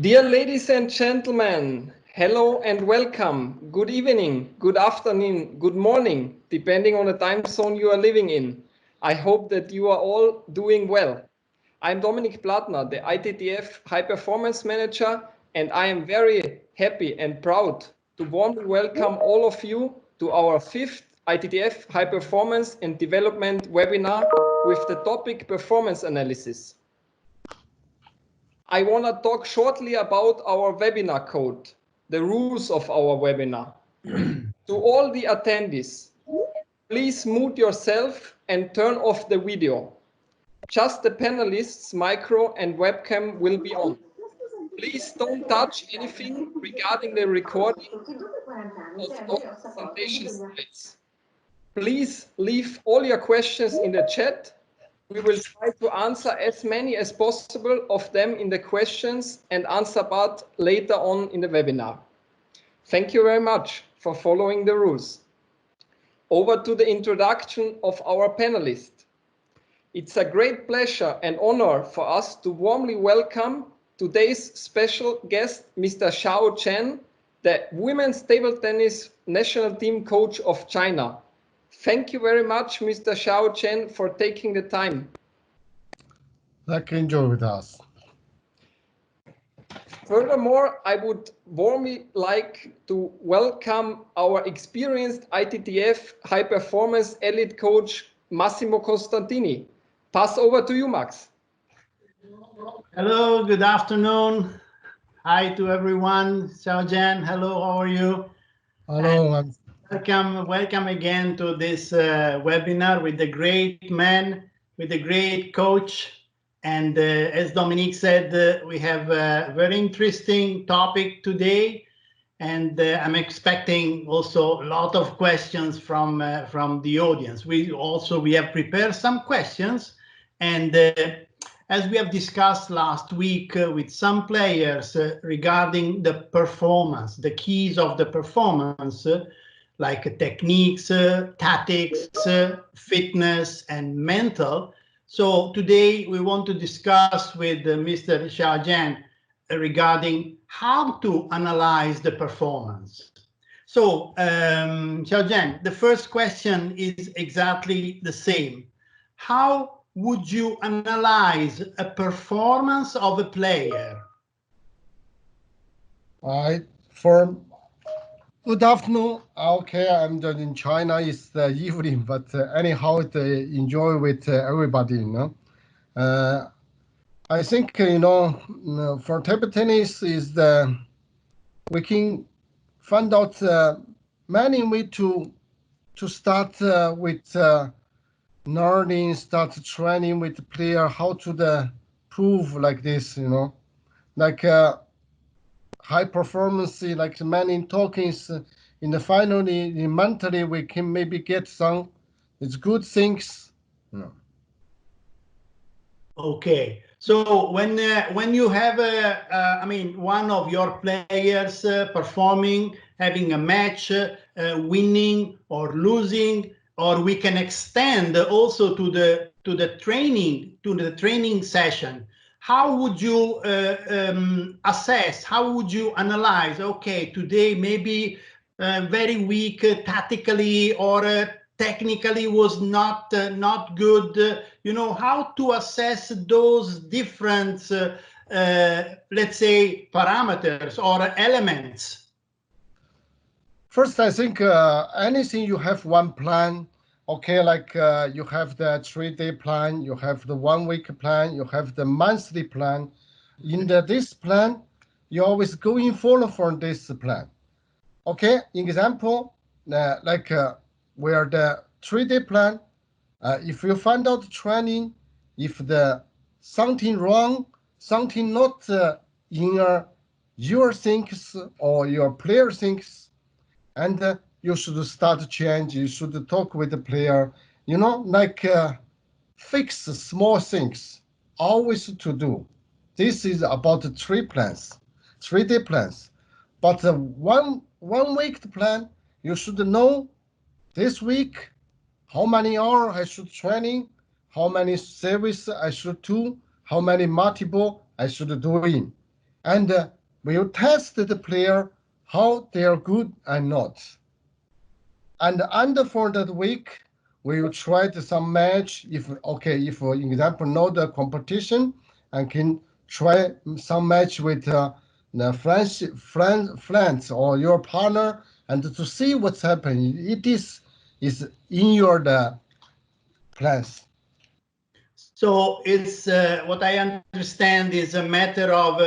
Dear ladies and gentlemen, hello and welcome. Good evening, good afternoon, good morning, depending on the time zone you are living in. I hope that you are all doing well. I'm Dominik Plattner, the ITTF High Performance Manager, and I am very happy and proud to warmly welcome all of you to our fifth ITTF High Performance and Development webinar with the topic Performance Analysis. I want to talk shortly about our webinar code, the rules of our webinar. To all the attendees, please mute yourself and turn off the video. Just the panelists' micro and webcam will be on. Please don't touch anything regarding the recording of our presentation slides. Please leave all your questions in the chat. We will try to answer as many as possible of them in the questions and answer part later on in the webinar. Thank you very much for following the rules. Over to the introduction of our panelists. It's a great pleasure and honor for us to warmly welcome today's special guest, Mr. Xiao Zhan, the women's table tennis national team coach of China. Thank you very much, Mr. Xiao Zhan, for taking the time. Thank you, enjoy with us. Furthermore, I would warmly like to welcome our experienced ITTF high performance elite coach, Massimo Costantini. Pass over to you, Max. Hello, good afternoon. Hi to everyone. Xiao Zhan, hello, how are you? Hello. Welcome again to this webinar with the great man, with the great coach. And as Dominique said, we have a very interesting topic today. And I'm expecting also a lot of questions from the audience. We have prepared some questions. And as we have discussed last week with some players regarding the performance, the keys of the performance, like techniques, tactics, fitness, and mental. So today we want to discuss with Mr. Xiao Zhan regarding how to analyze the performance. So Xiao Zhan, the first question is exactly the same. How would you analyze a performance of a player? Good afternoon. Okay, I'm just in China. It's the evening, but anyhow, enjoy with everybody. I think for table tennis is we can find out many ways to start with learning, start training with the player how to prove like this. Like. High performance, like many talkings in the finally, mentally, we can maybe get some it's good things. Okay, so when you have one of your players performing, having a match, winning or losing, or we can extend also to the training session. How would you assess? How would you analyze? Okay, today maybe very weak tactically or technically was not good. How to assess those different, let's say, parameters or elements. First, I think anything you have one plan. Okay, like you have the 3-day plan, you have the 1-week plan, you have the monthly plan. In this plan, you always going follow for this plan. Okay, example, where the 3-day plan, if you find out training, if something wrong, something not in your things or your player things, and you should start change. You should talk with the player, fix small things, always to do. This is about 3-day plans. But the one-week plan, you should know this week how many hours I should training, how many service I should do, how many multiple I should do in. and we will test the player how they are good and not. And for that week, we will try some match. If for example, know the competition, and can try some match with the friends or your partner, and to see what's happening. It is in your plans. So it's what I understand is a matter of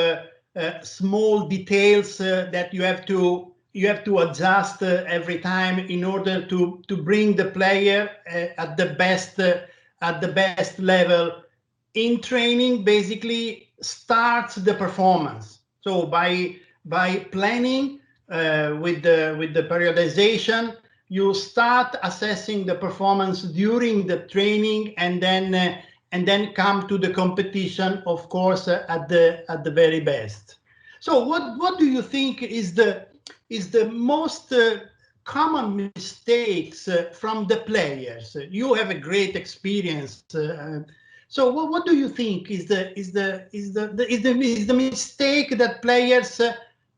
small details that you have to adjust every time in order to bring the player at the best level. In training, basically starts the performance. So by planning with the periodization, you start assessing the performance during the training, and then come to the competition, of course, at the very best. So what do you think is the most common mistakes from the players? You have a great experience. So what do you think is the mistake that players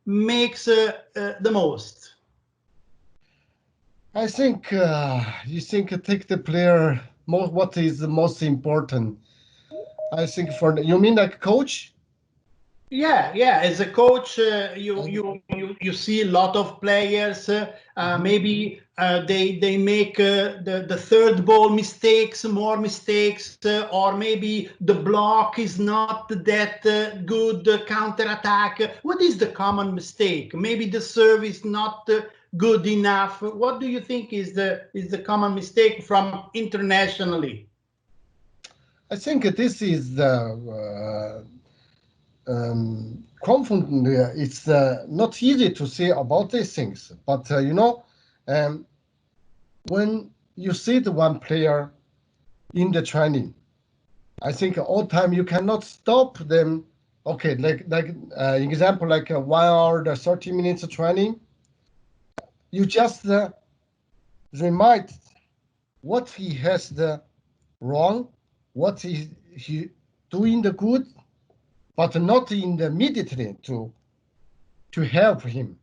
makes the most? I think you think take the player what is the most important. I think you mean like coach? Yeah. As a coach, you see a lot of players. Maybe they make the third ball mistakes, more mistakes, or maybe the block is not that good counter attack. What is the common mistake? Maybe the serve is not good enough. What do you think is the common mistake from internationally? I think this is the confident. It's not easy to say about these things, but when you see the one player in the training, I think all time you cannot stop them. Okay, like example, like 1 hour, 30 minutes of training, you just remind what he has the wrong, what he doing the good, but not immediately to help him.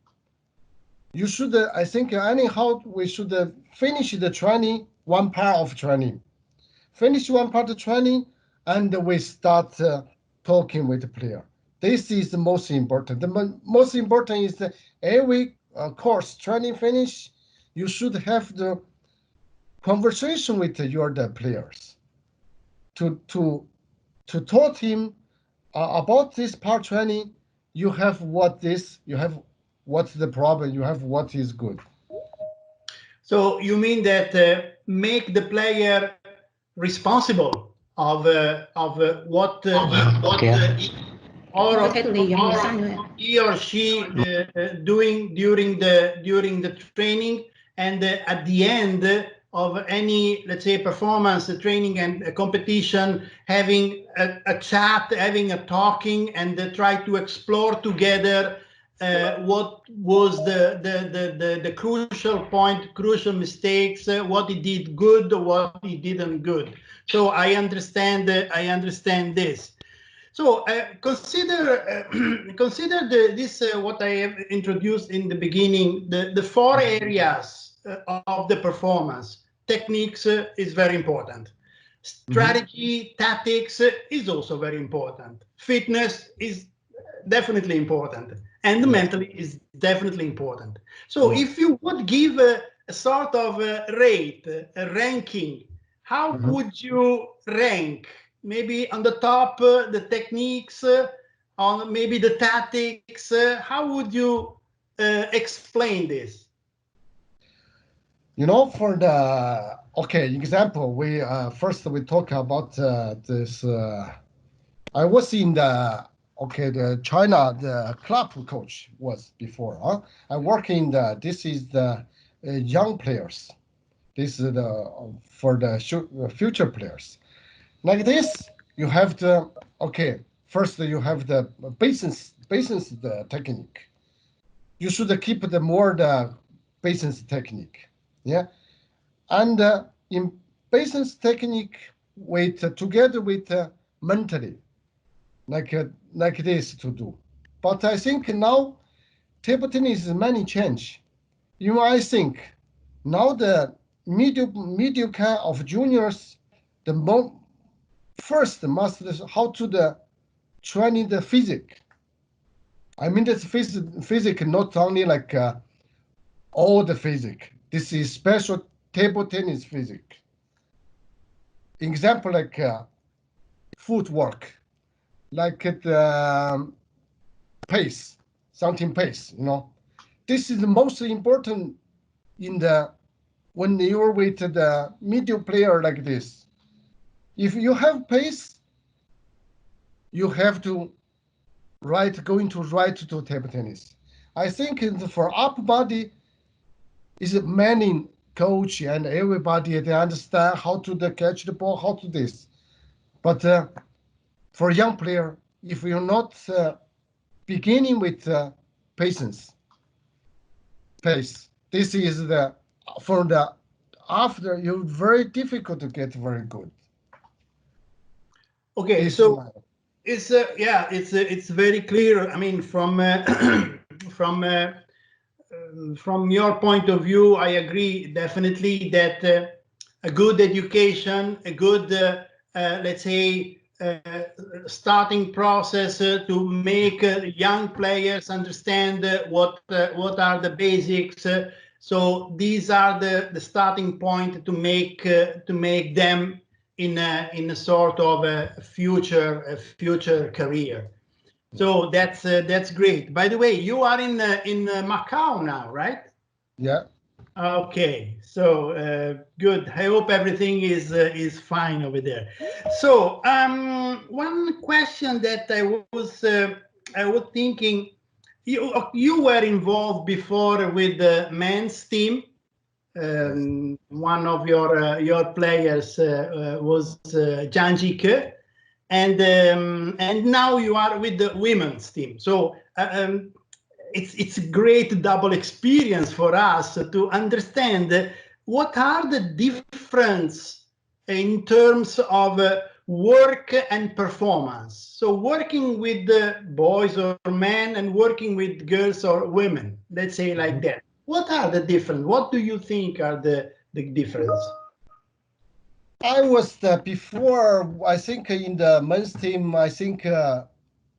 You should, I think, anyhow, we should finish the training, one part of training. Finish one part of training, and we start talking with the player. This is the most important. The most important is that every course training finish, you should have the conversation with the players to taught him about this part training. You have you have what's the problem, you have what is good. So you mean that make the player responsible of what he or she doing during the training, and at the end of any, let's say, performance training and a competition, having a chat, having a talking, and try to explore together what was the crucial point, crucial mistakes, what he did good, what he didn't good. So I understand this. So consider this what I have introduced in the beginning, the four areas of the performance. Techniques is very important. Strategy, tactics is also very important. Fitness is definitely important, and mentally is definitely important. So if you would give a sort of rate, a ranking, how would you rank? Maybe on the top, the techniques, on maybe the tactics. How would you explain this? For the example, we first we talk about this. I was in the China, the club coach was before. I work in this is the young players. This is for the future players. Like this, you have the first you have the basis the technique. You should keep the basis technique, yeah. And in basis technique together with mentally, like this to do. But I think now table tennis is many change. I think now the middle kind of juniors, first must how to the training the physics. I mean, this physics not only like all the physics. This is special table tennis physics. Example like footwork, like the pace, something pace. This is the most important in when you're with the middle player like this. If you have pace, you have to going to right to table tennis. I think for upper body, is many coach and everybody, they understand how to catch the ball, how to this. But for young player, if you're not beginning with pace, this is after you're very difficult to get very good. Okay, so it's very clear. I mean, from your point of view, I agree definitely that a good education, a good let's say starting process to make young players understand what are the basics. So these are the starting point to make them in a sort of a future career. So that's great. By the way, you are in Macau now, right? Yeah. Okay, so good. I hope everything is fine over there. So one question that I was thinking, you were involved before with the men's team. One of your players was Zhan, and now you are with the women's team. So it's a great double experience for us to understand what are the difference in terms of work and performance. So working with boys or men and working with girls or women, let's say like that. What are the difference? What do you think are the difference? I was before, I think in the men's team, I think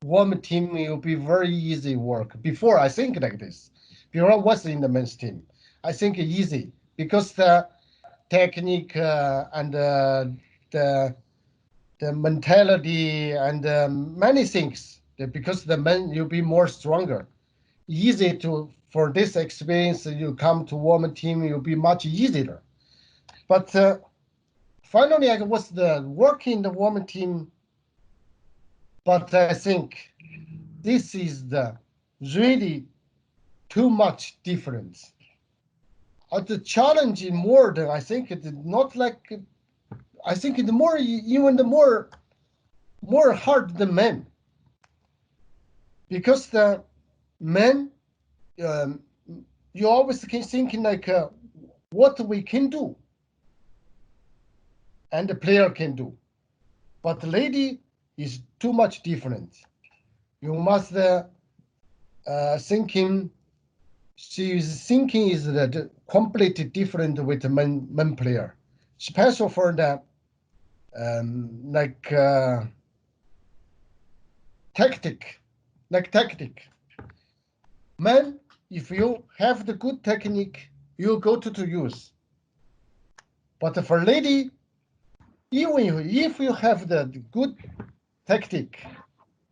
women team will be very easy work. Before, I think like this. Before I was in the men's team, I think easy because the technique and the mentality and many things. Because the men, you'll be more stronger. Easy for this experience, you come to women team, you'll be much easier. But finally, I was working the women team, but I think this is really too much difference. The challenge more than I think it's not like, I think it's more hard than men, because the men you always can thinking like what we can do and the player can do, but the lady is too much different. You must thinking, she's thinking is completely different with the men player, special for the tactic. Man, if you have the good technique, you go to use. But for lady, even if you have the good tactic,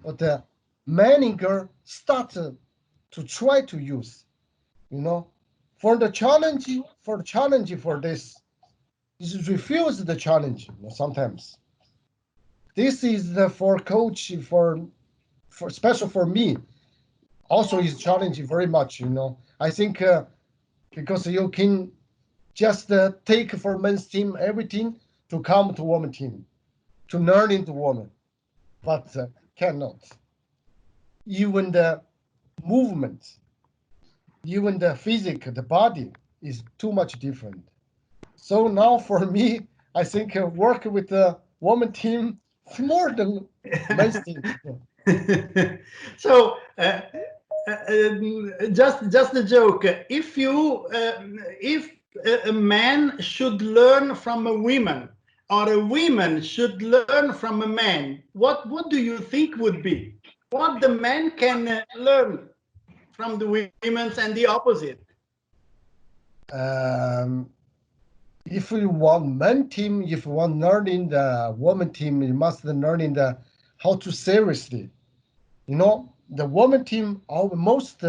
but the manager start to try to use, for the challenge for this, is refuse the challenge sometimes. This is for coach for special for me. Also is challenging very much, I think because you can just take for men's team everything to come to women team, to learn into women, but cannot. Even the movement, even the physique, the body is too much different. So now for me, I think work with the women team more than men's team. So just a joke. If a man should learn from a woman, or a woman should learn from a man, what do you think would be? What the man can learn from the women and the opposite? If you want men team, if you want learning the woman team, you must learning the how to seriously. The woman team, almost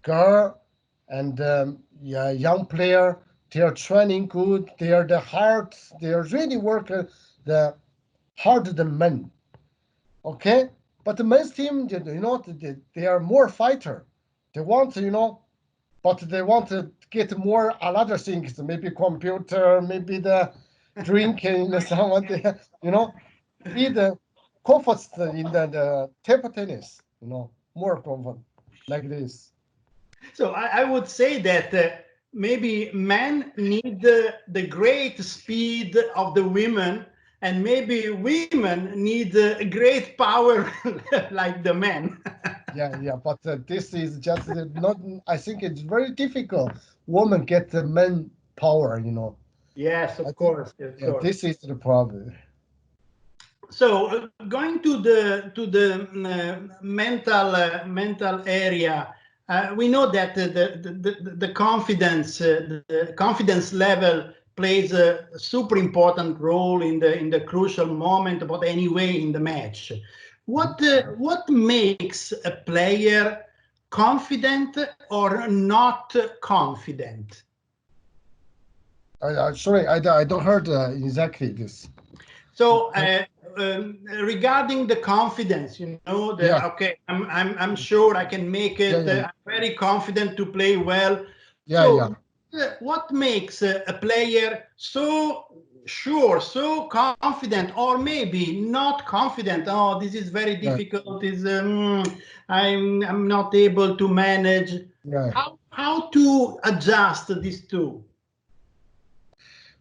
girl and yeah, young player, they are training good. They are the hard. They are really work the harder than men. Okay, but the men's team, they are more fighter. They want but they want to get more other things, maybe computer, maybe the drinking, someone, be the comfort in the table tennis, more comfort like this. So I would say that maybe men need the great speed of the women, and maybe women need great power like the men. Yeah, but this is just not. I think it's very difficult. Women get the men power, Yes, I of think, course, of yeah, course. this is the problem. So going to the mental area, we know that the confidence level plays a super important role in the crucial moment, but anyway in the match. What makes a player confident or not confident? Sorry, I don't heard exactly this. So regarding the confidence, Yeah, okay, I'm sure I can make it. yeah. I'm very confident to play well. Yeah. So what makes a player so sure, so confident, or maybe not confident? Oh, this is very Yeah, difficult. I'm not able to manage. yeah. How to adjust these two?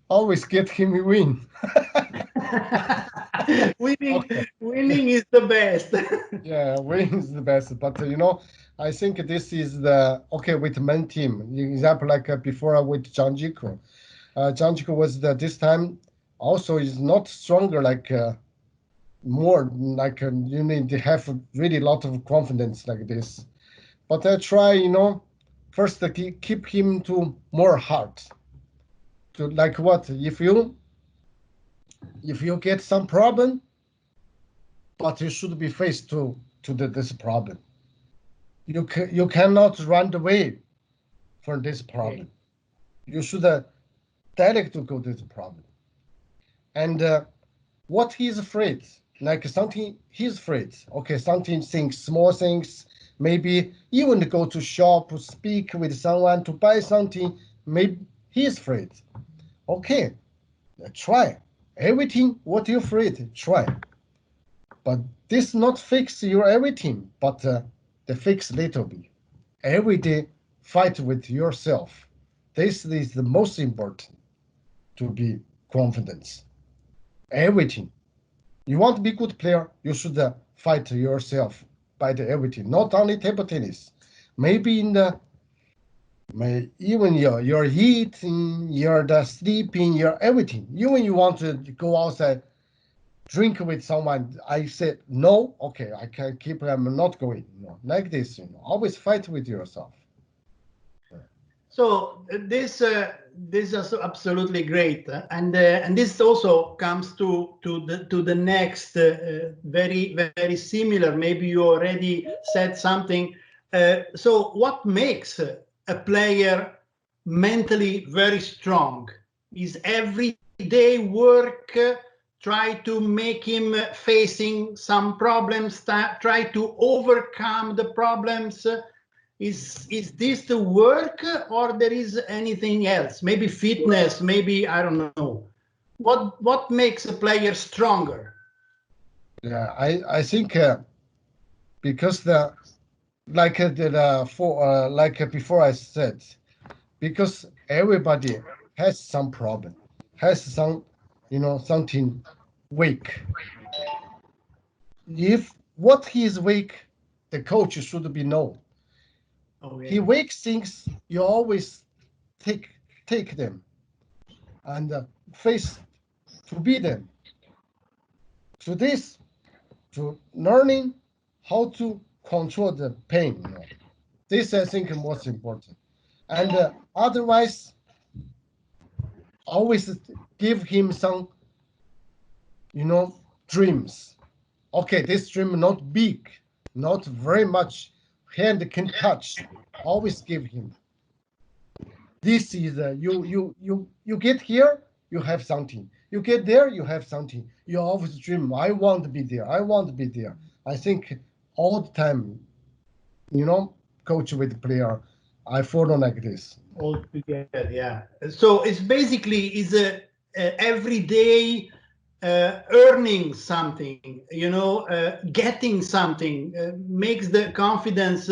Always get him win. winning Okay. winning is the best. Yeah, win is the best. But I think this is the okay with men team. Example like before with Zhan. Zhan was this time also is not stronger like more like you need to have really lot of confidence like this. But I try first to keep him to more hard. To like what if you get some problem, but you should be faced to this problem. You cannot run away from this problem. You should direct to go to the problem. And what he's afraid, like something he's afraid. Okay, something things, small things, maybe even to go to shop, speak with someone to buy something. Maybe he's afraid. Okay, try everything. What you're afraid, try. But this not fix your everything, but the fix little bit. Every day, fight with yourself. This is the most important to be confident. Everything. You want to be good player, you should fight yourself by the everything. Not only table tennis. Maybe in the even your eating, your the sleeping, your everything. Even you want to go outside, drink with someone. I said no. Okay, I can keep. I'm not going. Like this. Always fight with yourself. So this is absolutely great, and this also comes to the next very similar. Maybe you already said something. So what makes a player mentally very strong? Is everyday work try to make him facing some problems, try to overcome the problems? Is this the work, or there is anything else? Maybe fitness, maybe I don't know. What makes a player stronger? Yeah, I think because before I said, because everybody has some problem, has something weak. If what he is weak, the coach should be known. Okay. He weak things, you always take them and face to be them. To this, to learning how to control the pain. You know. This I think is most important. And otherwise, always give him some, dreams. Okay, this dream not big, not very much hand can touch. Always give him. This is you get here, you have something. You get there, you have something. You always dream. I want to be there. I want to be there. I think all the time, coach with player, I follow like this. All together, yeah. So it's basically is a everyday earning something, getting something makes the confidence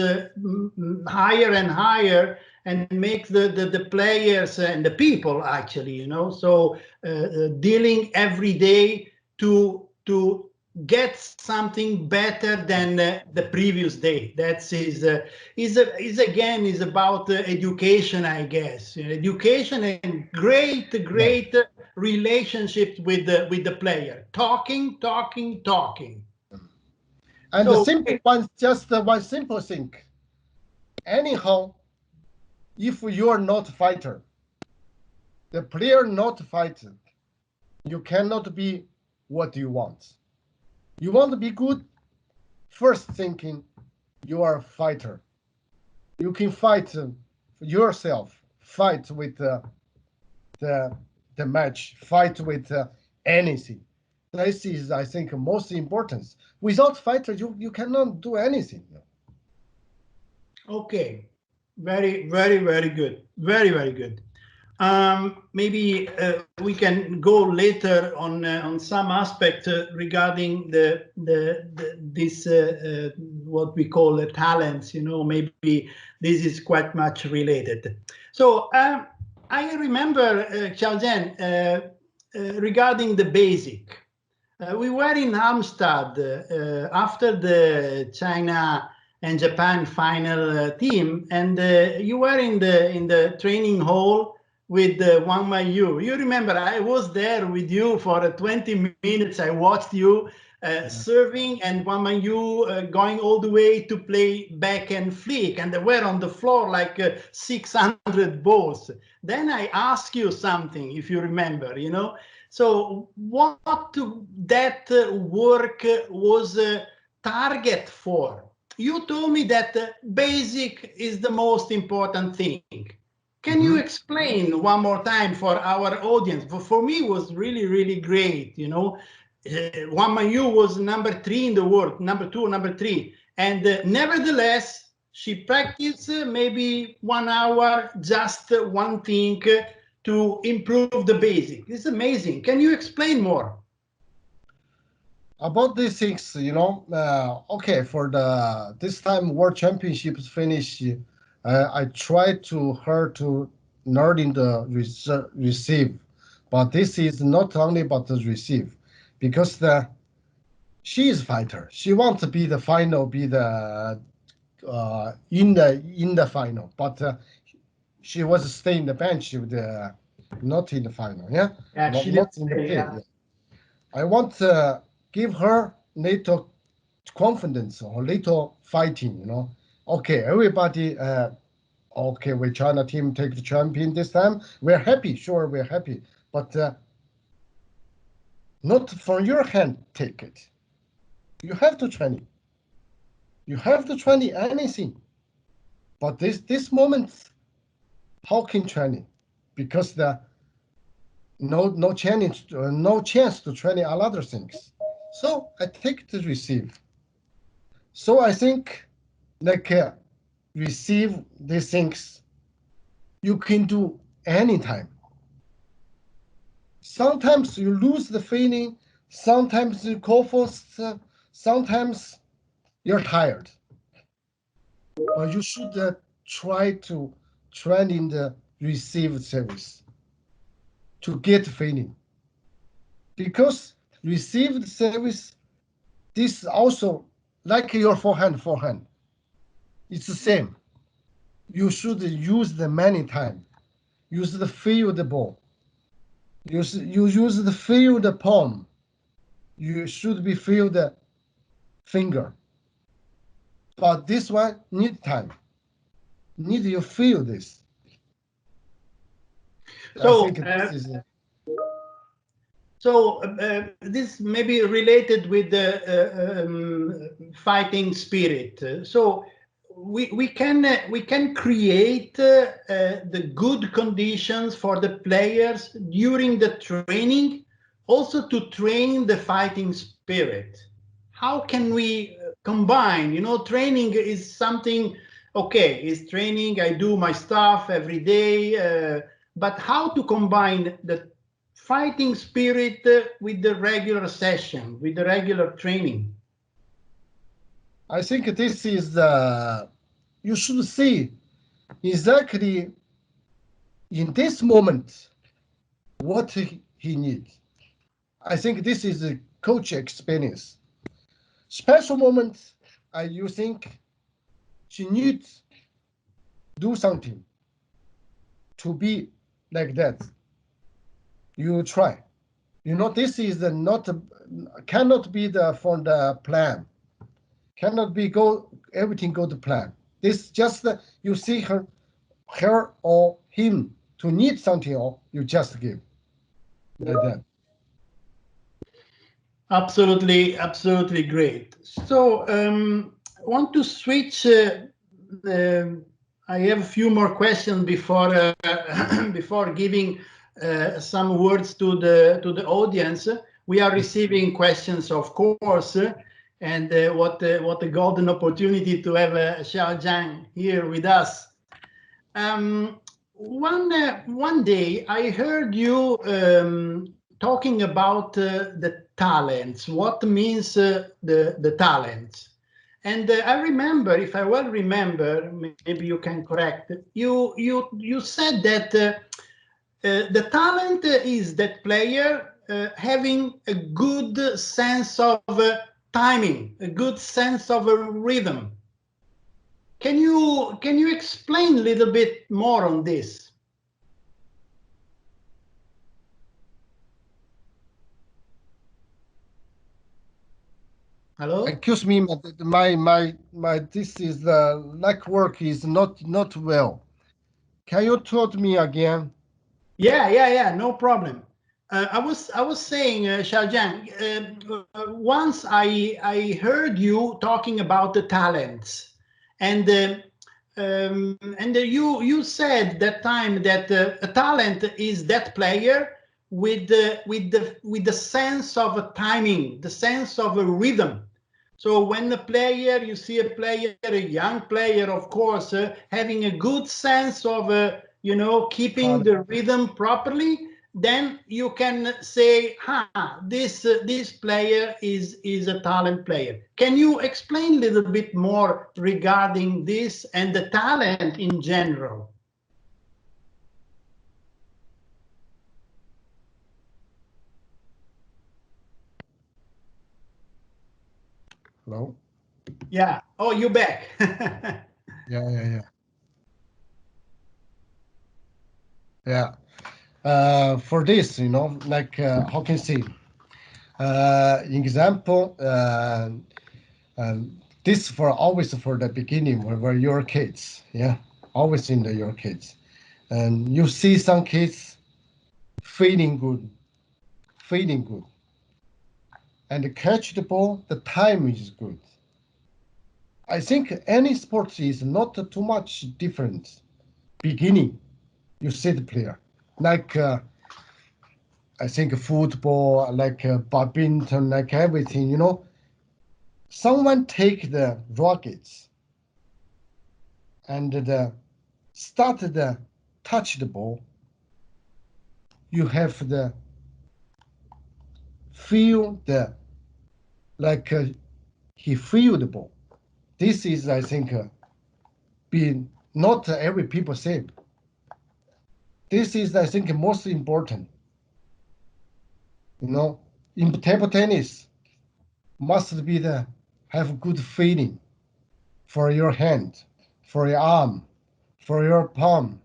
higher and higher, and makes the players and the people actually, so dealing every day to get something better than the previous day. That's is again is about education, I guess. Education and great relationships with the player. Talking. And So, the simple one, just one simple thing. Anyhow, if you are not a fighter, the player not fighting, you cannot be what you want. You want to be good, first thinking you are a fighter. You can fight yourself, fight with the match, fight with anything. This is, I think, most important. Without fighter, you cannot do anything. okay, very good, very good. Maybe we can go later on some aspect regarding this what we call the talents. Maybe this is quite much related. So I remember Xiao Zhan, regarding the basic. We were in Amsterdam after the China and Japan final team, and you were in the training hall with Wang Meiyu. You remember, I was there with you for 20 minutes. I watched you serving, and Wang Meiyu going all the way to play back and flick, and they were on the floor like 600 balls. Then I asked you something, if you remember, So what that work was target for? You told me that basic is the most important thing. Can you explain one more time for our audience? For me, it was really great. Wang Meiyu was number 3 in the world, number 2, number 3, and nevertheless, she practiced maybe 1 hour, just one thing to improve the basic. It's amazing. Can you explain more? About these things, okay, for this time World Championships finish, I tried to her to learning the receive, but this is not only about the receive, because she is fighter. She wants to be the final, be the in the final, but she was staying the bench with the not in the final, yeah, not in the play. Yeah. I want to give her little confidence or little fighting, Okay, everybody, okay, we China team take the champion this time. We're happy, sure, we're happy, but not from your hand take it. You have to train it. You have to train it anything. But this moment, how can train it? Because no chance to train a lot of things. So I take the receive. So I think like receive these things you can do anytime. Sometimes you lose the feeling, sometimes you go first, sometimes you're tired. But you should try to train in the received service to get feeling. Because received service, this also like your forehand. It's the same. You should use the many time. Use the feel the ball. You use the feel the palm. You should be feel the finger. But this one need time. Need you feel this. So, I think this is. This may be related with the fighting spirit. So we can create the good conditions for the players during the training, also to train the fighting spirit. How can we combine? You know, training is something. Okay, it's training. I do my stuff every day, but how to combine the fighting spirit with the regular session, with the regular training? I think this is you should see exactly in this moment what he needs. I think this is a coach experience. Special moments, you think she needs do something to be like that. You try. You know, this is not cannot be from the plan. Cannot be everything go to plan. This just you see her or him to need something, or you just give like that. Absolutely great. So I want to switch. I have a few more questions before before giving some words to the audience. We are receiving questions, of course, and what a golden opportunity to have Xiao Zhan here with us. One day I heard you talking about the talents. What means the talents? And I remember, if I well remember, maybe you can correct. You said that the talent is that player having a good sense of timing, a good sense of rhythm. Can you explain a little bit more on this? Hello? Excuse me, but my this is the network is not well. Can you tell me again? Yeah, no problem. I was saying, Xiaojiang, once I heard you talking about the talents, and you said that time that a talent is that player with the sense of a timing, the sense of a rhythm. So when the player, you see a player, a young player, of course, having a good sense of keeping the rhythm properly, then you can say, this player is a talent player. Can you explain a little bit more regarding this and the talent in general? Hello? Yeah. Oh, you're back. Yeah. For this, like how can I say? Example, this for always for the beginning where you're kids, yeah, always in your kids, and you see some kids feeling good, and catch the ball, the time is good. I think any sport is not too much different. Beginning, you see the player, like I think football, like badminton, like everything, someone take the rockets and start the touch the ball. You have the feel the like he feel the ball. This is, I think, being not every people say. This is, I think, most important. In table tennis, must be the have good feeling for your hand, for your arm, for your palm,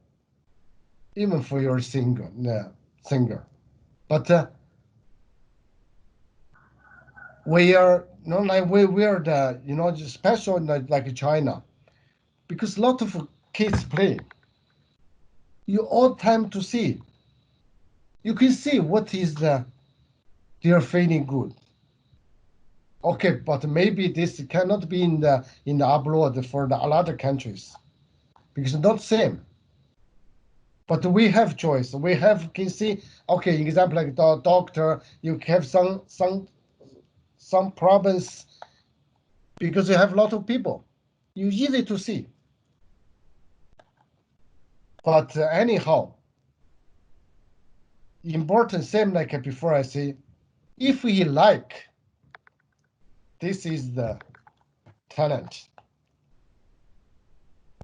even for your finger. But we are not like we are the special like China, because a lot of kids play. You all time to see. You can see what is they're feeling good. Okay, but maybe this cannot be in the abroad for the other countries because it's not same. But we have choice. We can see. Okay, example like the doctor, you have some problems because you have a lot of people. You easy to see. But anyhow, important same like before I say, if we like, this is the talent.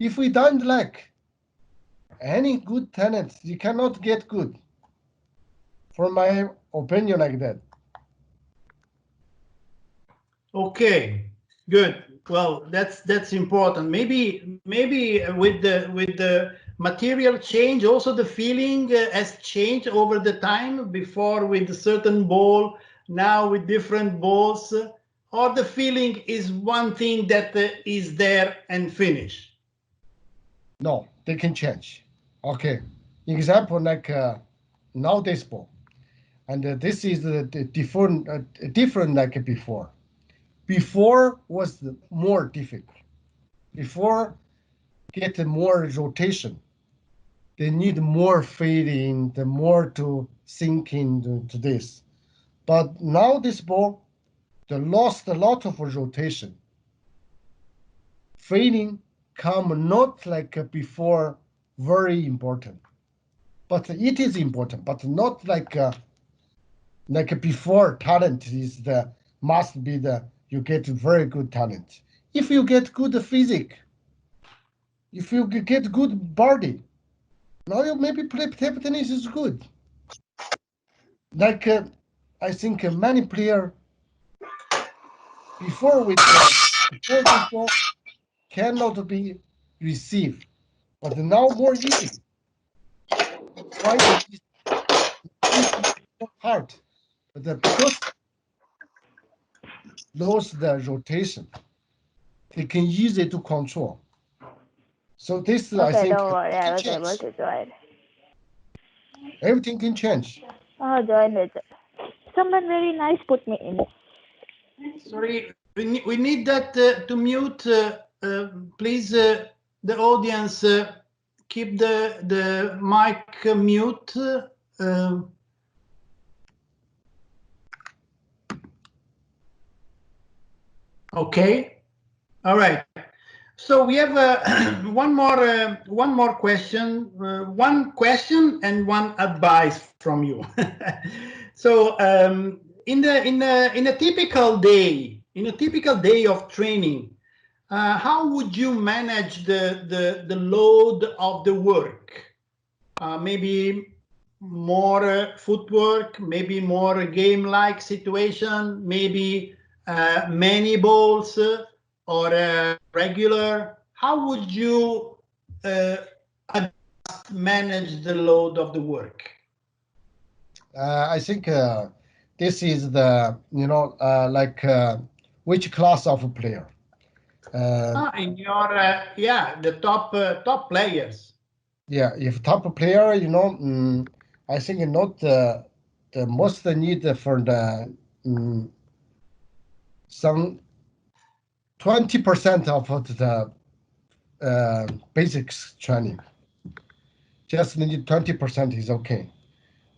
If we don't like any good talent, you cannot get good. From my opinion, like that. Okay, good. Well, that's important. Maybe with the material change, also the feeling has changed over the time. Before with a certain ball, now with different balls, or the feeling is one thing that is there and finish. No, they can change. Okay, example like nowadays ball, and this is the different like before. Before was more difficult. Before get more rotation. They need more feeling, the more to sink into this. But now this ball, they lost a lot of rotation. Feeling come not like before, very important. But it is important, but not like before. Talent is must be you get very good talent. If you get good physique, if you get good body, now you maybe play table tennis is good. Like I think many player before this ball cannot be received, but now more easy. Why it's so hard? But because lose the rotation, they can use it to control. So this I Okay, think don't worry, I can was able change. to join. Everything can change. Oh, join it. Someone very nice put me in. Sorry, we need that to mute. Please, the audience, keep the mic mute. Okay. All right. So we have one more question. One question and one advice from you. So in a typical day of training, how would you manage the load of the work? Maybe more footwork, maybe more game-like situation, maybe many balls or regular. How would you manage the load of the work? I think this is the like which class of player. In your the top players. Yeah, if top player, I think not the most need for the some 20% of the basics training. Just need 20% is okay.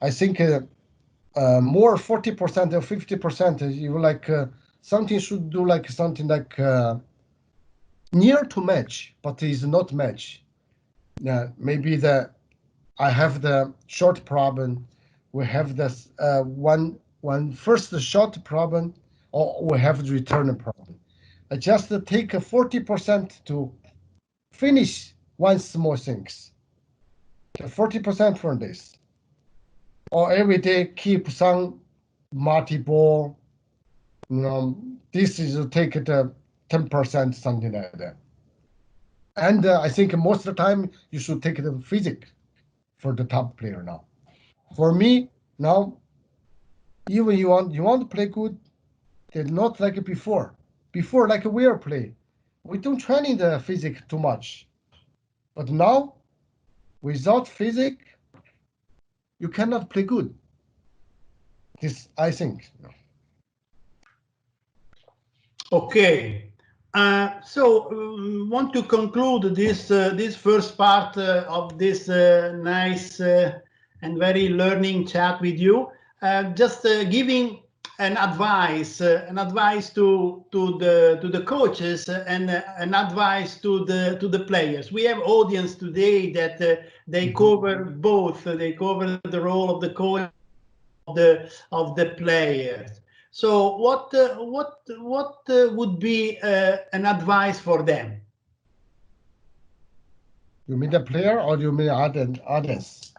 I think more 40% or 50% you like something should do like something like near to match, but is not match. Maybe I have the short problem. We have this one first short problem, or we have the return problem. I just take 40% to finish one small things. 40% from this. Or every day keep some multi-ball, This is take it 10%, something like that. And I think most of the time you should take the physics for the top player now. For me now, even you want to play good, it's not like before. Before, like we are play, we don't train in the physics too much. But now, without physics, you cannot play good. This, I think. Okay. So want to conclude this this first part of this nice and very learning chat with you. Just giving an advice to the coaches and an advice to the players. We have audience today that they cover both. They cover the role of the coach of the players. So what would be an advice for them? You mean the player or you mean others?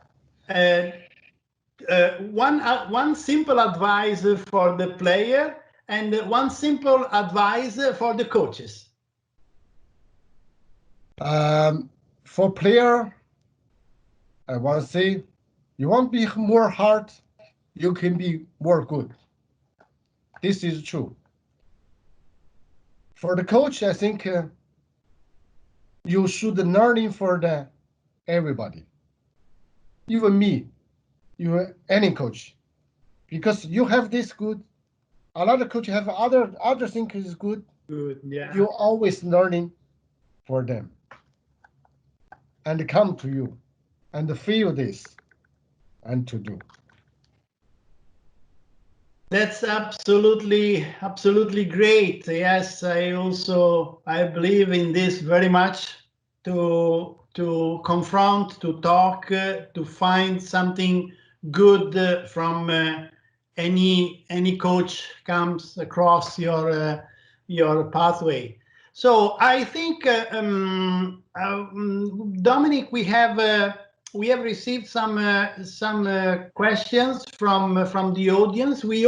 One simple advice for the player and one simple advice for the coaches. For player, I want to say, you want to be more hard, you can be more good. This is true. For the coach, I think you should learning for the everybody, even me, you any coach, because you have this good. A lot of coaches have other things is good. Good, yeah. You always learning for them, and come to you, and feel this, and to do. That's absolutely great. Yes, I believe in this very much, to confront, to talk, to find something good from any coach comes across your pathway. So I think Dominic, we have received some questions from the audience. We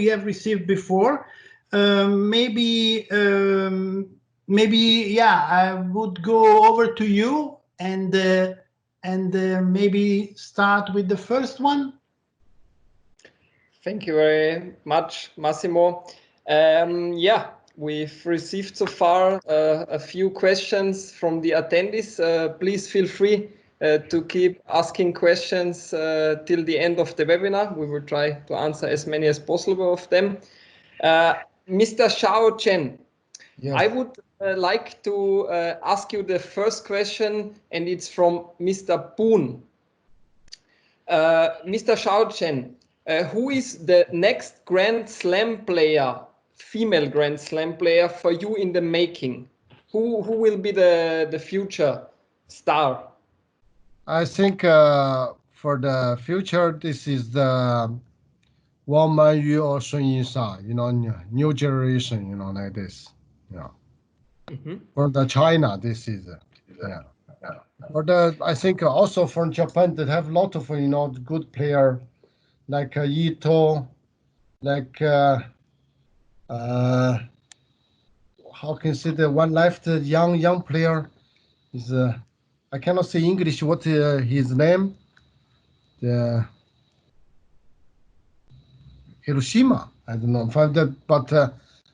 have received before. Maybe yeah, I would go over to you and maybe start with the first one. Thank you very much, Massimo. Yeah, we've received so far a few questions from the attendees. Please feel free to keep asking questions till the end of the webinar. We will try to answer as many as possible of them. Mr. Xiao Chen, yes. I would like to ask you the first question, and it's from Mr. Boon. Mr. Xiao Chen, who is the next Grand Slam player, female Grand Slam player for you in the making? Who will be the future star? I think for the future, this is the Wang Manyu or Sun Yisha, new generation, like this. Yeah. For the China, this is yeah. For the, I think also from Japan, they have a lot of good player like Ito, like how can I say the one left young player is I cannot say English. What his name? The Hiroshima. I don't know. But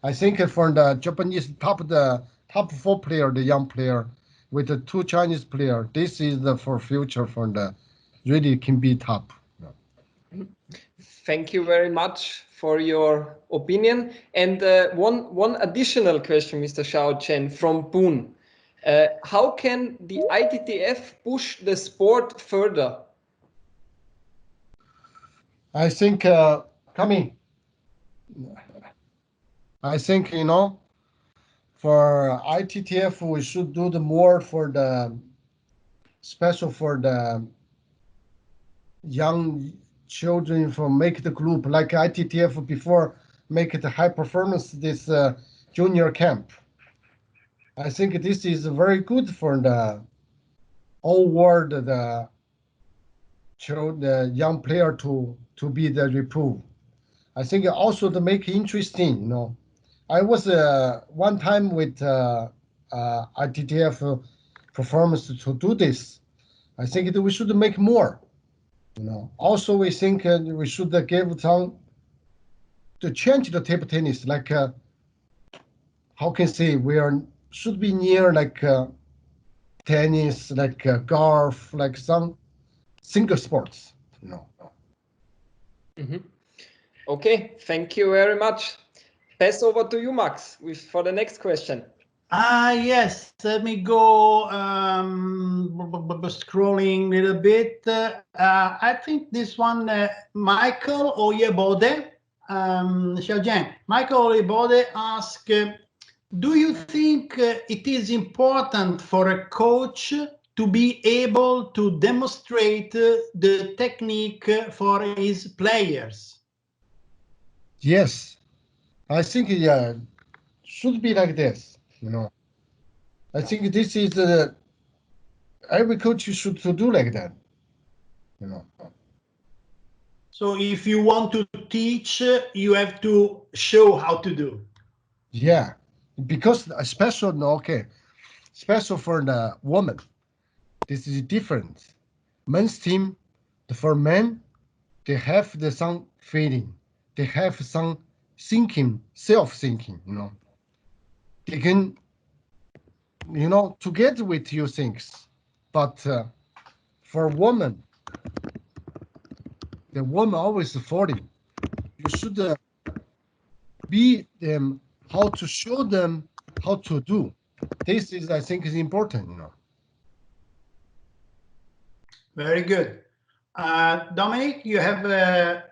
I think for the Japanese top 4 player, the young player, with the 2 Chinese player, this is the for future for the really can be top. Thank you very much for your opinion. And one additional question, Mr. Xiao Chen, from Boon. How can the ITTF push the sport further? I think I think for ITTF we should do the more for the special for the young children for make the group like ITTF before make it a high performance this junior camp. I think this is very good for the whole world the young player to be the reproved. I think also to make it interesting, you know. I was one time with ITTF performance to do this. I think that we should make more, you know. Also, we think we should give some to change the table tennis, like how can I say we should be near like tennis, like golf, like some single sports, you know. Mhm. Okay, thank you very much. Pass over to you, Max, for the next question. Yes, let me go scrolling a little bit. I think this one, Michael Oyebode, Xiao. Michael Oyebode asked, do you think it is important for a coach to be able to demonstrate the technique for his players? Yes, I think should be like this, you know. I think this is every coach should to do like that, you know. So if you want to teach, you have to show how to do. Yeah, because special, okay, special for the woman. This is different. Men's team, for men, they have the some feeling, they have some thinking, self-thinking, you know. They can, you know, together with you things, but for woman, the woman always falling. You should be them how to show them how to do. This is, I think, is important, you know. Very good. Dominic, you have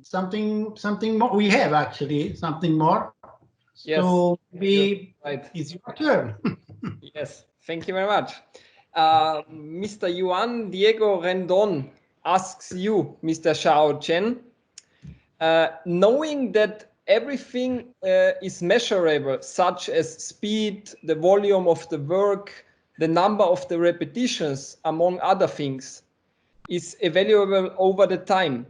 something more? We have actually something more. Yes, so maybe right. It's your turn. Yes, thank you very much. Mr. Juan Diego Rendon asks you, Mr. Xiao Chen, knowing that everything is measurable, such as speed, the volume of the work, the number of the repetitions, among other things, is evaluable over the time.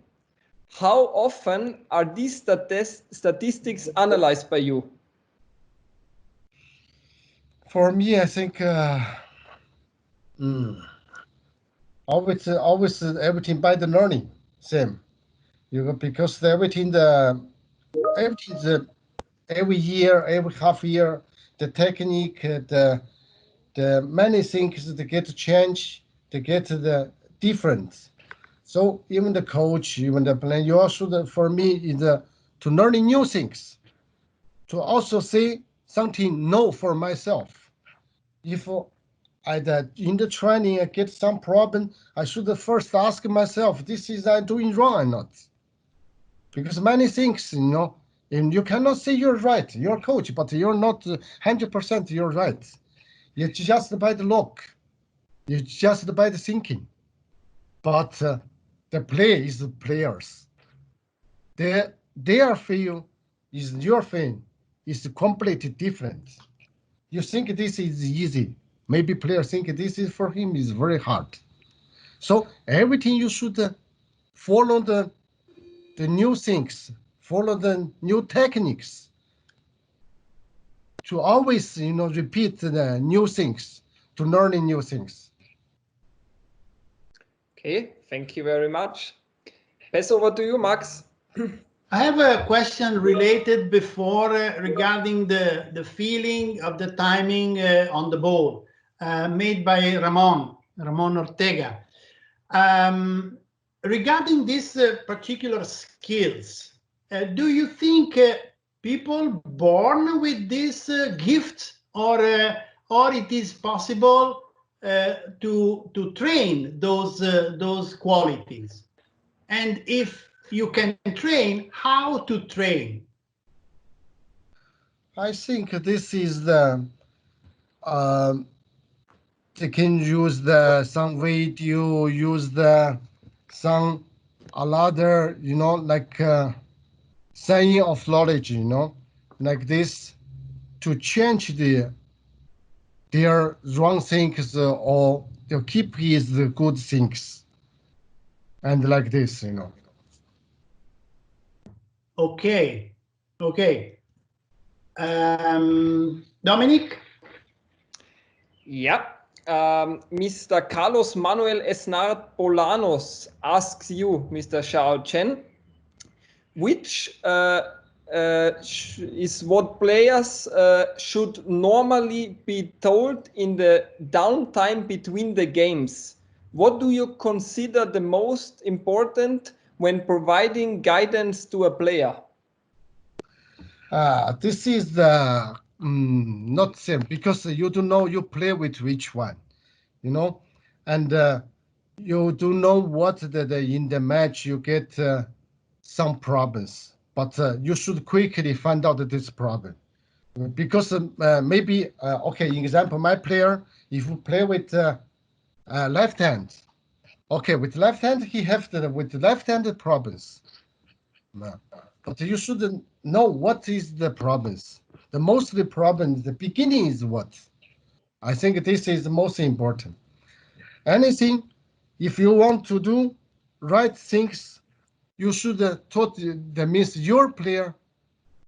How often are these statistics analyzed by you? For me, I think always everything by the learning, same. You know, because everything every year, every half year, the technique, the many things that get change, to get the difference. So even the coach, even the plan, you also for me is to learning new things, to also say something no for myself. If in the training I get some problem, I should first ask myself, this is I doing wrong or not? Because many things, you know, and you cannot say you're right, you're a coach, but you're not 100% you're right. It's just by the look, it's just by the thinking. But the play is the players. Their feel is your thing, is completely different. You think this is easy. Maybe players think this is for him is very hard. So everything you should follow the new things, follow the new techniques, to always, you know, repeat the new things, to learning new things. Okay, thank you very much. Pass over to you, Max. I have a question related before regarding the feeling of the timing on the ball made by Ramon Ortega. Regarding these particular skills, do you think people born with this gift, or it is possible to train those qualities? And if you can train, how to train? I think this is the they can use some video, use some another, you know, like saying of knowledge, you know, like this, to change their wrong things or to keep his good things, and like this, you know. Okay. Dominic? Yeah. Mr. Carlos Manuel Esnard Bolanos asks you, Mr. Xiao Chen, which is what players should normally be told in the downtime between the games. What do you consider the most important when providing guidance to a player? This is the not same because you don't know you play with which one, you know, and you do know what in the match you get some problems, but you should quickly find out this problem because maybe okay. In example, my player, if you play with left hand, okay, with left hand he have with left-handed problems. But you shouldn't know what is the problems. The mostly problem, the beginning is what? I think this is the most important. Anything, if you want to do right things, you should taught that means your player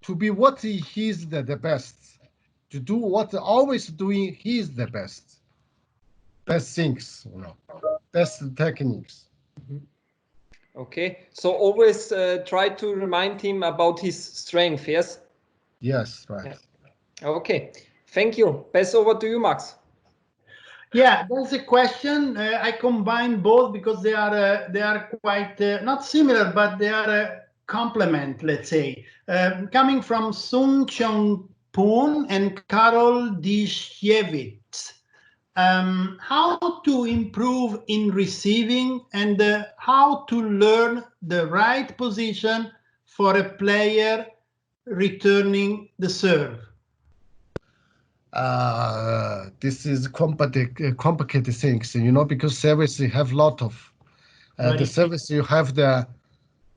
to be what he is the best, to do what always doing he is the best things, best techniques. Okay, so always try to remind him about his strength, yes? Yes, right. Yeah. Okay, thank you. Pass over to you, Max. Yeah, that's a question. I combine both because they are quite not similar, but they are a complement, let's say. Coming from Sun Cheong Poon and Karol Dishevitz. How to improve in receiving and how to learn the right position for a player returning the serve. This is complicated things, because service you have lot of the service. You have the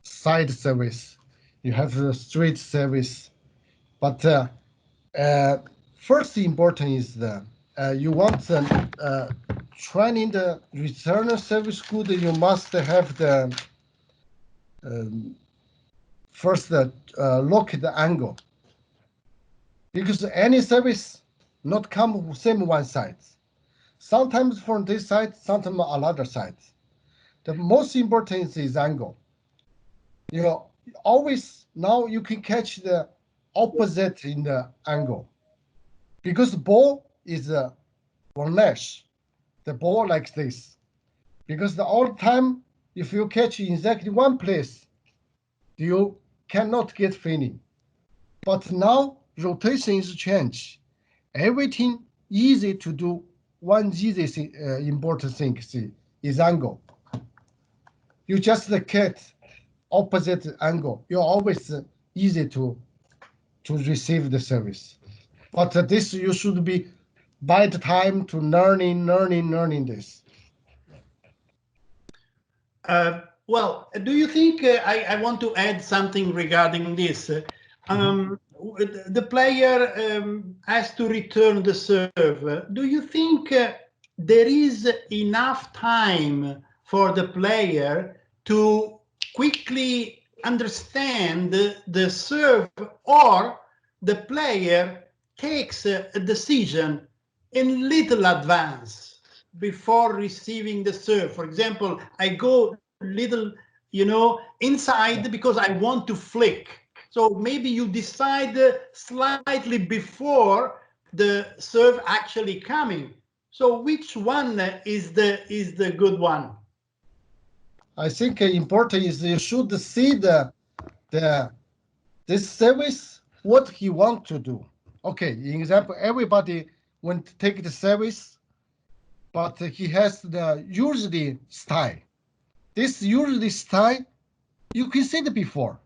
side service, you have the straight service, but first important is the you want training the returner service good. You must have the first look at the angle, because any service not come same one side. Sometimes from this side, sometimes another side. The most important is angle. Always now you can catch the opposite in the angle, because the ball is one lash. The ball like this, because the all time if you catch in exactly one place, you cannot get feeling. But now rotation is changed. Everything easy to do. One easy thing, important thing is angle. You just catch opposite angle. You're always easy to receive the service. But this you should be by the time to learning this. Well, do you think I want to add something regarding this? The player has to return the serve. Do you think there is enough time for the player to quickly understand the serve, or the player takes a decision in little advance before receiving the serve? For example, I go little, inside because I want to flick. So maybe you decide slightly before the serve actually coming. So which one is the good one? I think important is you should see this service what he want to do. Okay, in example, everybody want to take the service, but he has the usually style. This usually style, you can see it before.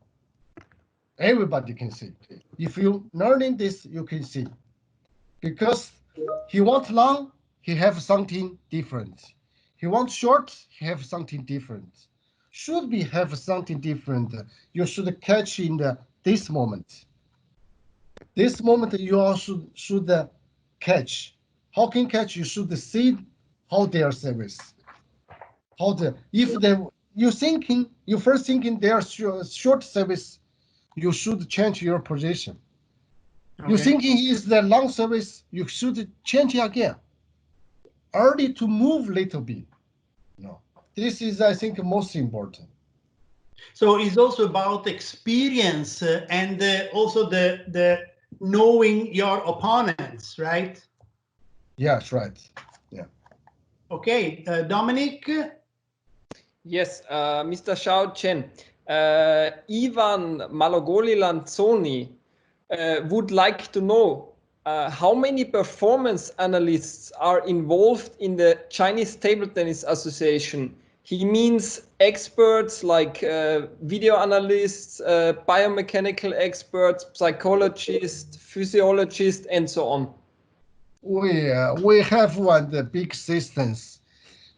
Everybody can see. If you learning this, you can see. Because he wants long, he have something different. He wants short, he have something different. Should be have something different. You should catch in this moment. This moment you also should catch. How can catch? You should see how their service. You first thinking their short service, you should change your position. Okay. You're thinking is the long service, you should change it again. Early to move a little bit. No, this is, I think, most important. So it's also about experience and also the knowing your opponents, right? Yes, right. Yeah. Okay, Dominic. Yes, Mr. Xiao Chen. Ivan Malogoli Lanzoni would like to know how many performance analysts are involved in the Chinese Table Tennis Association. He means experts like video analysts, biomechanical experts, psychologists, physiologists, and so on. We have the big systems.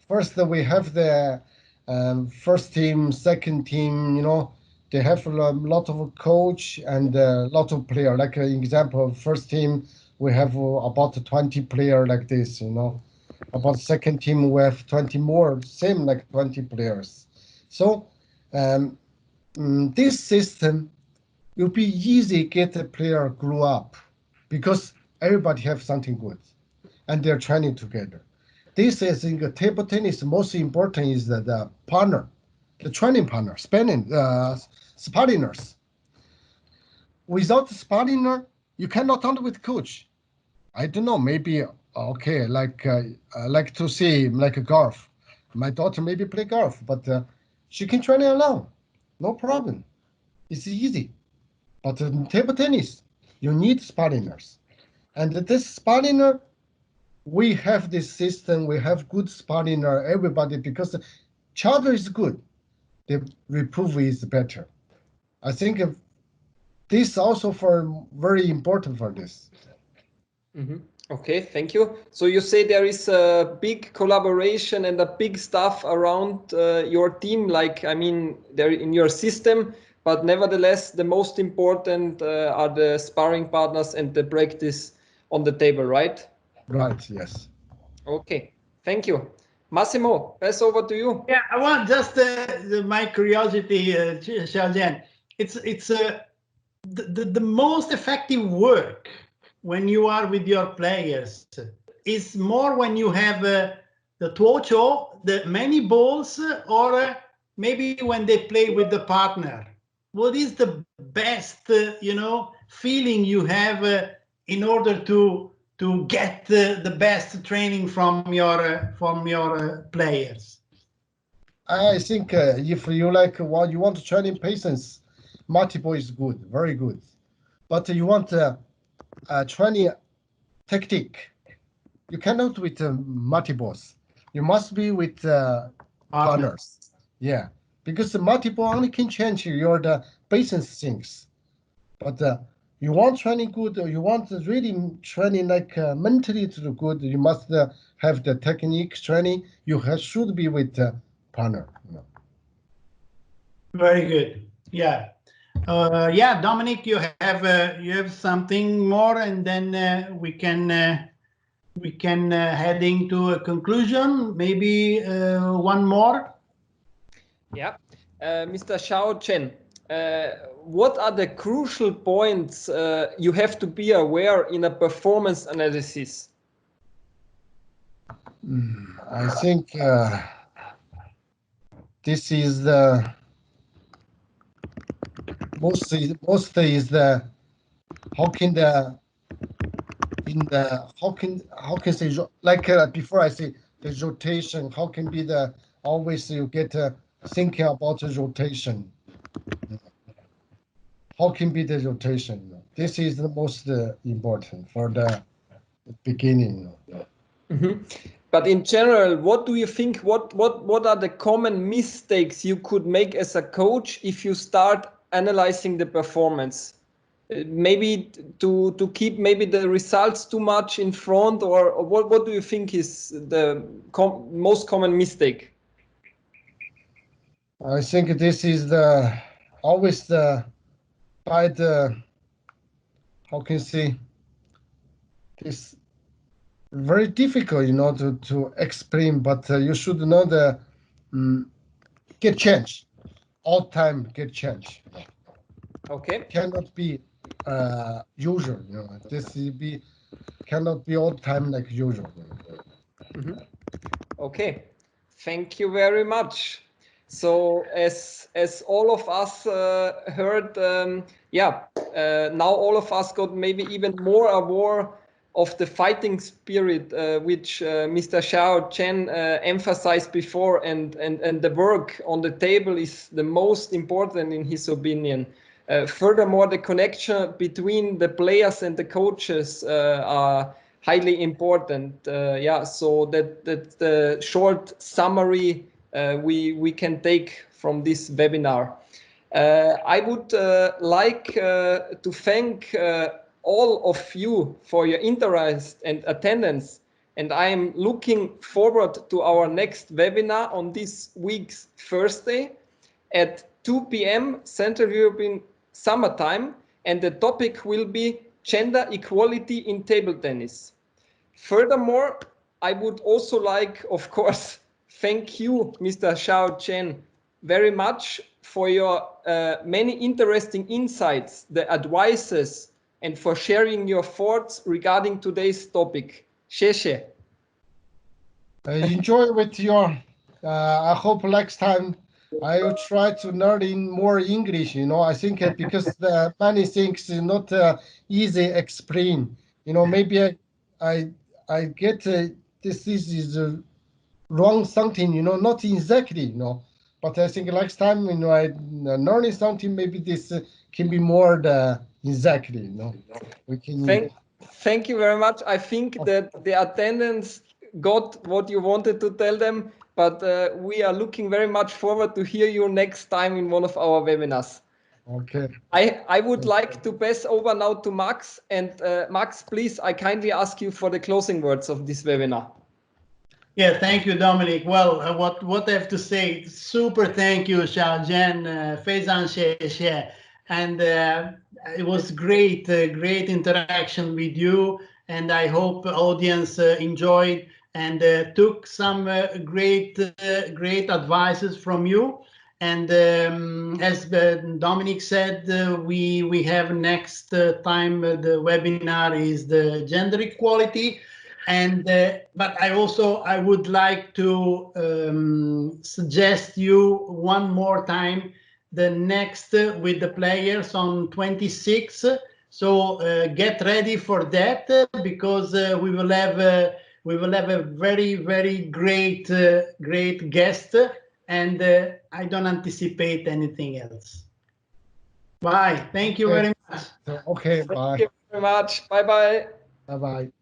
First, we have the first team, second team. You know, they have a lot of coach and a lot of player. Like an example, first team we have about 20 player like this. You know, about second team we have 20 more, same like 20 players. So this system will be easy get a player grow up because everybody have something good and they're training together. This is in the table tennis. Most important is the partner, the training partner, sparringers. Without the sparringer, you cannot handle with coach. I don't know. Maybe okay. Like I like to see like a golf. My daughter maybe play golf, but she can train alone, no problem. It's easy. But in table tennis, you need sparringers, and this sparringer, we have this system. We have good sparringer, everybody, because the charter is good. The reproof is better. I think this also for very important for this. Mm-hmm. Okay, thank you. So you say there is a big collaboration and a big stuff around your team, like, I mean, they're in your system, but nevertheless, the most important are the sparring partners and the practice on the table, right? Right, yes. Okay, thank you. Massimo, pass over to you. Yeah, I want just my curiosity, Xiao Zhan. It's the most effective work when you are with your players is more when you have the tuocho, the many balls, or maybe when they play with the partner. What is the best, feeling you have in order to get the best training from your players? I think if you like what you want to train in patience, multiple is good, very good. But you want training tactic, you cannot with multiples. You must be with partners. Yeah, because the multiple only can change your the basic things. But you want training good, or you want really training like mentally to do good, you must have the technique training. You should be with partner. You know. Very good. Yeah. Yeah, Dominic, you have something more, and then we can head into a conclusion. Maybe one more. Yeah, Mr. Xiao Chen, what are the crucial points you have to be aware in a performance analysis? I think this is the most is the how can the in the how can say like before I say the rotation, how can be the always you get thinking about the rotation, how can be the rotation. This is the most important for the beginning. Mm-hmm. But in general, what do you think, what are the common mistakes you could make as a coach if you start analyzing the performance? Maybe to keep maybe the results too much in front, or what do you think is the most common mistake? I think this is the always the by the how can you say this very difficult, to explain, but you should know the get change all time get change. Okay. Cannot be usual. You know, this cannot be all the time like usual. Okay. Thank you very much. So as all of us heard, now all of us got maybe even more aware of the fighting spirit which Mr. Xiao Zhan emphasized before, and the work on the table is the most important in his opinion. Furthermore, the connection between the players and the coaches are highly important. So that's the short summary we can take from this webinar. I would like to thank all of you for your interest and attendance, and I am looking forward to our next webinar on this week's Thursday at 2 p.m. Central European Summertime, and the topic will be gender equality in table tennis. Furthermore, I would also like, of course, thank you, Mr. Xiao Zhan, very much for your many interesting insights, the advices, and for sharing your thoughts regarding today's topic. 谢谢. Enjoy with your. I hope next time I will try to learn in more English. You know, I think because the many things is not easy explain. You know, maybe I get this is wrong something. You know, not exactly. You know, but I think next time you know I learning something, maybe this can be more the exactly. You know, we can. Thank you very much. I think that the attendants got what you wanted to tell them, but we are looking very much forward to hear you next time in one of our webinars. Okay. I would like to pass over now to Max, and Max, please, I kindly ask you for the closing words of this webinar. Yeah, thank you, Dominic. Well, what I have to say, super thank you, Xiao Zhan, Feizan Xie, and it was great interaction with you, and I hope the audience enjoyed and took some great advices from you. And as Dominic said, we have next time the webinar is the gender equality. And but I would like to suggest you one more time the next with the players on 26. So get ready for that because we will have a very great guest, and I don't anticipate anything else. Bye. Thank you very much. Okay. Bye. Thank you very much. Bye bye. Bye bye.